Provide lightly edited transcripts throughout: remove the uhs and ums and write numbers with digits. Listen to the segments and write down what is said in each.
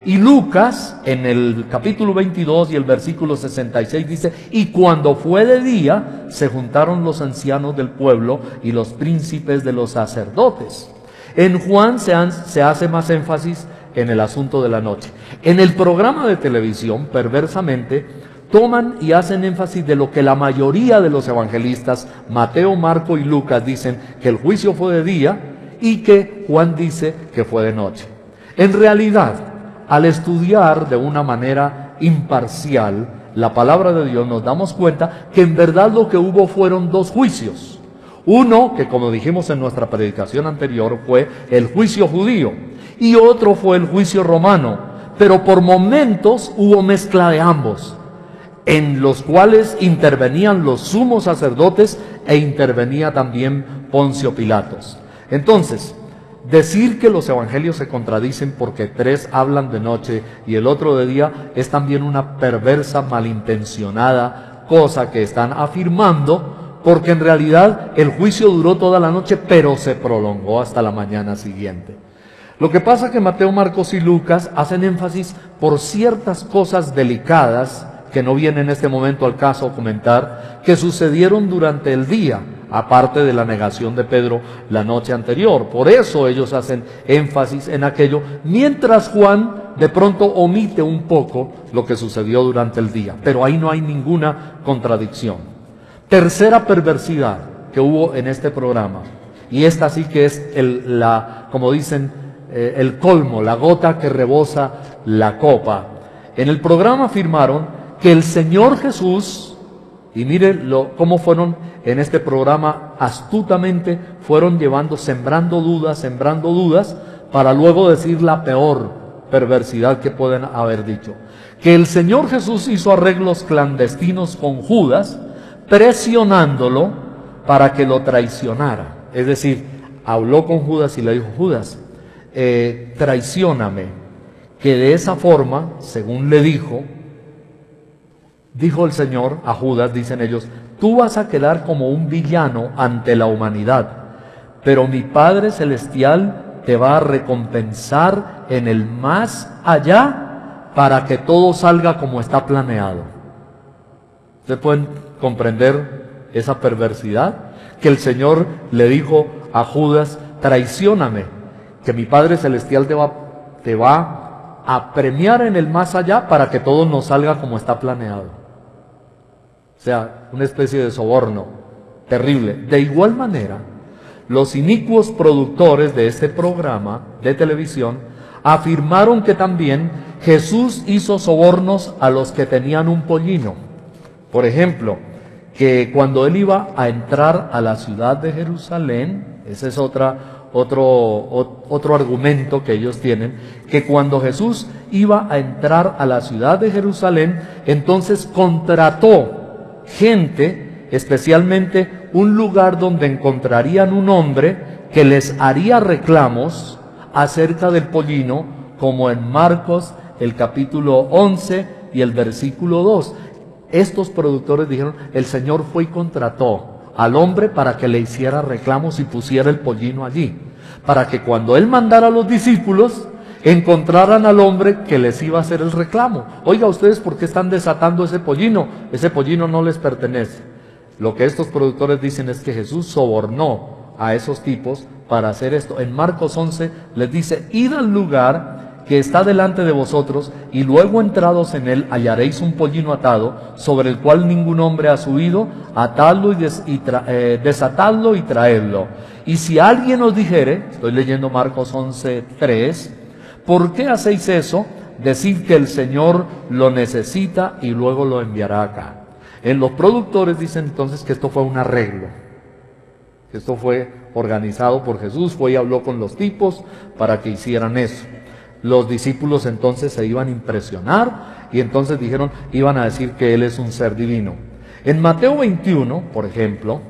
Y Lucas, en el capítulo 22 y el versículo 66 dice, y cuando fue de día, se juntaron los ancianos del pueblo y los príncipes de los sacerdotes. En Juan se hace más énfasis en el asunto de la noche. En el programa de televisión, perversamente, toman y hacen énfasis de lo que la mayoría de los evangelistas, Mateo, Marco y Lucas, dicen que el juicio fue de día y que Juan dice que fue de noche. En realidad, al estudiar de una manera imparcial la palabra de Dios, nos damos cuenta que en verdad lo que hubo fueron dos juicios. Uno, que como dijimos en nuestra predicación anterior, fue el juicio judío, y otro fue el juicio romano, pero por momentos hubo mezcla de ambos, en los cuales intervenían los sumos sacerdotes e intervenía también Poncio Pilatos. Entonces, decir que los evangelios se contradicen porque tres hablan de noche y el otro de día es también una perversa, malintencionada cosa que están afirmando, porque en realidad el juicio duró toda la noche, pero se prolongó hasta la mañana siguiente. Lo que pasa es que Mateo, Marcos y Lucas hacen énfasis por ciertas cosas delicadas que no viene en este momento al caso comentar, que sucedieron durante el día, aparte de la negación de Pedro la noche anterior. Por eso ellos hacen énfasis en aquello, mientras Juan de pronto omite un poco lo que sucedió durante el día. Pero ahí no hay ninguna contradicción. Tercera perversidad que hubo en este programa, y esta sí que es como dicen, el colmo, la gota que rebosa la copa. En el programa afirmaron que el Señor Jesús, y miren cómo fueron en este programa astutamente, fueron sembrando dudas, para luego decir la peor perversidad que pueden haber dicho. Que el Señor Jesús hizo arreglos clandestinos con Judas, presionándolo para que lo traicionara. Es decir, habló con Judas y le dijo, Judas, traicióname. Que de esa forma, según le dijo el Señor a Judas, dicen ellos, tú vas a quedar como un villano ante la humanidad, pero mi Padre Celestial te va a recompensar en el más allá para que todo salga como está planeado. ¿Ustedes pueden comprender esa perversidad? Que el Señor le dijo a Judas, traicióname, que mi Padre Celestial te va a premiar en el más allá para que todo nos salga como está planeado. O sea, una especie de soborno terrible. De igual manera, los inicuos productores de este programa de televisión afirmaron que también Jesús hizo sobornos a los que tenían un pollino. Por ejemplo, que cuando él iba a entrar a la ciudad de Jerusalén, ese es otro argumento que ellos tienen, que cuando Jesús iba a entrar a la ciudad de Jerusalén, entonces contrató gente, especialmente un lugar donde encontrarían un hombre que les haría reclamos acerca del pollino, como en Marcos el capítulo 11 y el versículo 2. Estos productores dijeron, el Señor fue y contrató al hombre para que le hiciera reclamos y pusiera el pollino allí, para que cuando él mandara a los discípulos encontraran al hombre que les iba a hacer el reclamo. Oiga, ¿ustedes por qué están desatando ese pollino? Ese pollino no les pertenece. Lo que estos productores dicen es que Jesús sobornó a esos tipos para hacer esto. En Marcos 11 les dice, id al lugar que está delante de vosotros, y luego entrados en él hallaréis un pollino atado, sobre el cual ningún hombre ha subido, atadlo desatadlo y traedlo. Y si alguien os dijere, estoy leyendo Marcos 11:3, ¿por qué hacéis eso? Decid que el Señor lo necesita y luego lo enviará acá. En los productores dicen entonces que esto fue un arreglo, que esto fue organizado por Jesús, fue y habló con los tipos para que hicieran eso. Los discípulos entonces se iban a impresionar y entonces iban a decir que Él es un ser divino. En Mateo 21, por ejemplo,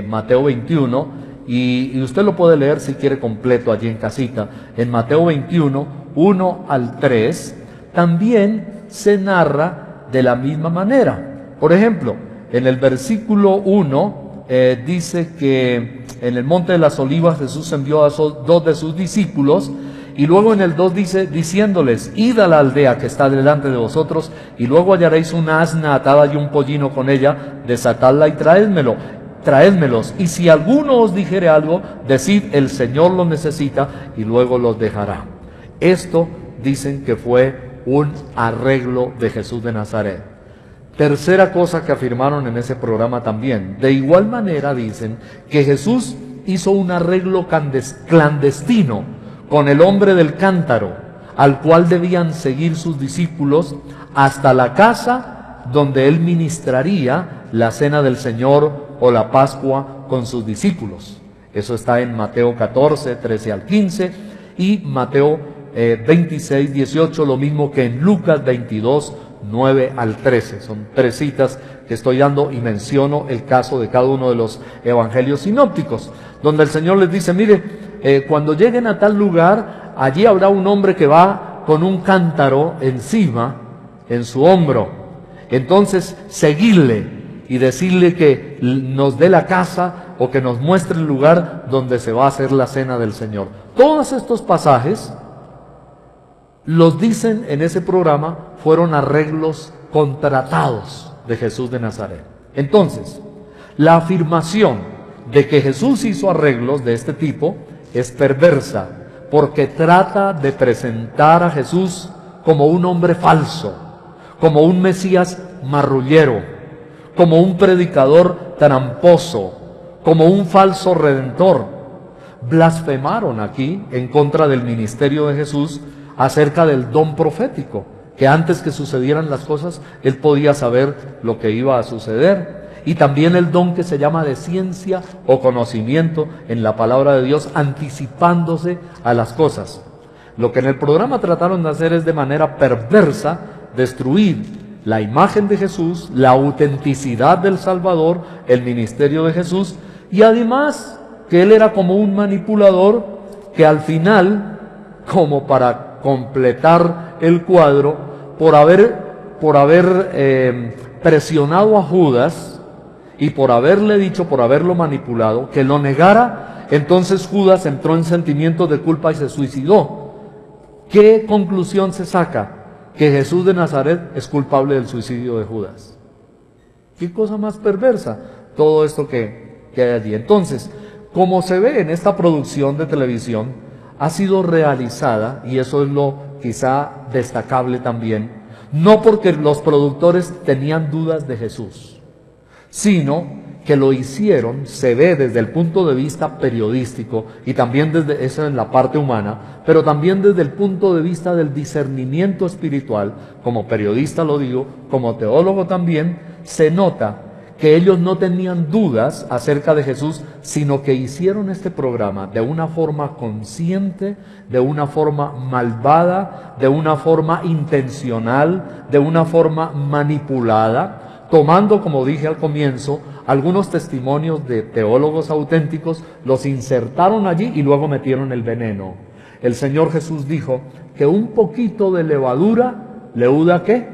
Mateo 21, y usted lo puede leer si quiere completo allí en casita, en Mateo 21, 1 al 3, también se narra de la misma manera. Por ejemplo, en el versículo 1 dice que en el monte de las olivas Jesús envió a dos de sus discípulos, Y luego en el 2 dice, diciéndoles, id a la aldea que está delante de vosotros, y luego hallaréis una asna atada y un pollino con ella, desatadla y traédmelos. Y si alguno os dijere algo, decid, el Señor los necesita, y luego los dejará. Esto dicen que fue un arreglo de Jesús de Nazaret. Tercera cosa que afirmaron en ese programa también. De igual manera dicen que Jesús hizo un arreglo clandestino con el hombre del cántaro, al cual debían seguir sus discípulos hasta la casa donde él ministraría la cena del Señor o la Pascua con sus discípulos. Eso está en Mateo 14, 13 al 15 y Mateo 26, 18, lo mismo que en Lucas 22, 9 al 13. Son 3 citas que estoy dando y menciono el caso de cada uno de los evangelios sinópticos, donde el Señor les dice, mire, cuando lleguen a tal lugar, allí habrá un hombre que va con un cántaro encima, en su hombro. Entonces, seguirle y decirle que nos dé la casa o que nos muestre el lugar donde se va a hacer la cena del Señor. Todos estos pasajes, los dicen en ese programa, fueron arreglos contratados de Jesús de Nazaret. Entonces, la afirmación de que Jesús hizo arreglos de este tipo es perversa, porque trata de presentar a Jesús como un hombre falso, como un Mesías marrullero, como un predicador tramposo, como un falso redentor. Blasfemaron aquí en contra del ministerio de Jesús acerca del don profético, que antes que sucedieran las cosas, él podía saber lo que iba a suceder. Y también el don que se llama de ciencia o conocimiento en la palabra de Dios, anticipándose a las cosas. Lo que en el programa trataron de hacer es de manera perversa destruir la imagen de Jesús, la autenticidad del Salvador, el ministerio de Jesús, y además que él era como un manipulador que al final, como para completar el cuadro, por haber presionado a Judas y por haberle dicho, por haberlo manipulado, que lo negara, entonces Judas entró en sentimientos de culpa y se suicidó. ¿Qué conclusión se saca? Que Jesús de Nazaret es culpable del suicidio de Judas. ¿Qué cosa más perversa? Todo esto que hay allí. Entonces, como se ve en esta producción de televisión, ha sido realizada, y eso es lo quizá destacable también, no porque los productores tenían dudas de Jesús, sino que lo hicieron, se ve desde el punto de vista periodístico, y también desde eso en la parte humana, pero también desde el punto de vista del discernimiento espiritual. Como periodista lo digo, como teólogo también, se nota que ellos no tenían dudas acerca de Jesús, sino que hicieron este programa de una forma consciente, de una forma malvada, de una forma intencional, de una forma manipulada, tomando, como dije al comienzo, algunos testimonios de teólogos auténticos, los insertaron allí y luego metieron el veneno. El Señor Jesús dijo que un poquito de levadura leuda ¿qué?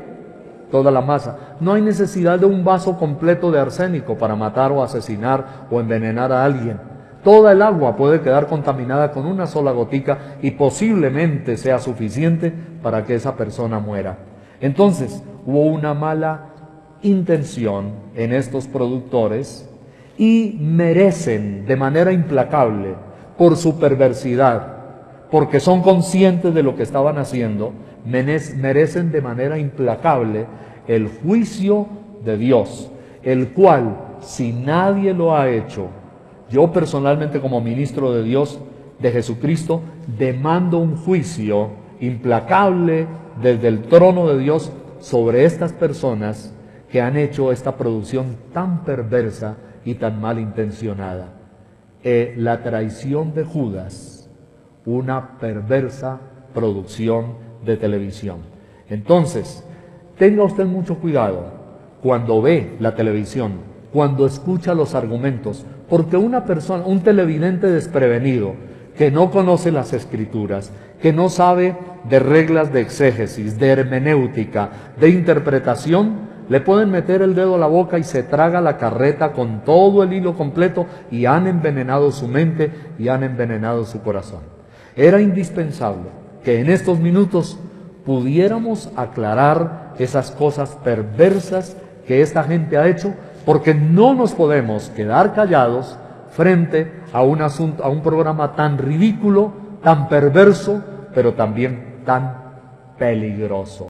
Toda la masa. No hay necesidad de un vaso completo de arsénico para matar o asesinar o envenenar a alguien. Toda el agua puede quedar contaminada con una sola gotica y posiblemente sea suficiente para que esa persona muera. Entonces, hubo una mala intención en estos productores y merecen de manera implacable, por su perversidad, porque son conscientes de lo que estaban haciendo, merecen de manera implacable el juicio de Dios, el cual, si nadie lo ha hecho, yo personalmente como ministro de Dios, de Jesucristo, demando un juicio implacable desde el trono de Dios sobre estas personas que han hecho esta producción tan perversa y tan malintencionada. La traición de Judas, una perversa producción de televisión. Entonces, tenga usted mucho cuidado cuando ve la televisión, cuando escucha los argumentos, porque una persona, un televidente desprevenido, que no conoce las Escrituras, que no sabe de reglas de exégesis, de hermenéutica, de interpretación, le pueden meter el dedo a la boca y se traga la carreta con todo el hilo completo y han envenenado su mente y han envenenado su corazón. Era indispensable que en estos minutos pudiéramos aclarar esas cosas perversas que esta gente ha hecho, porque no nos podemos quedar callados frente a un asunto, a un programa tan ridículo, tan perverso, pero también tan peligroso.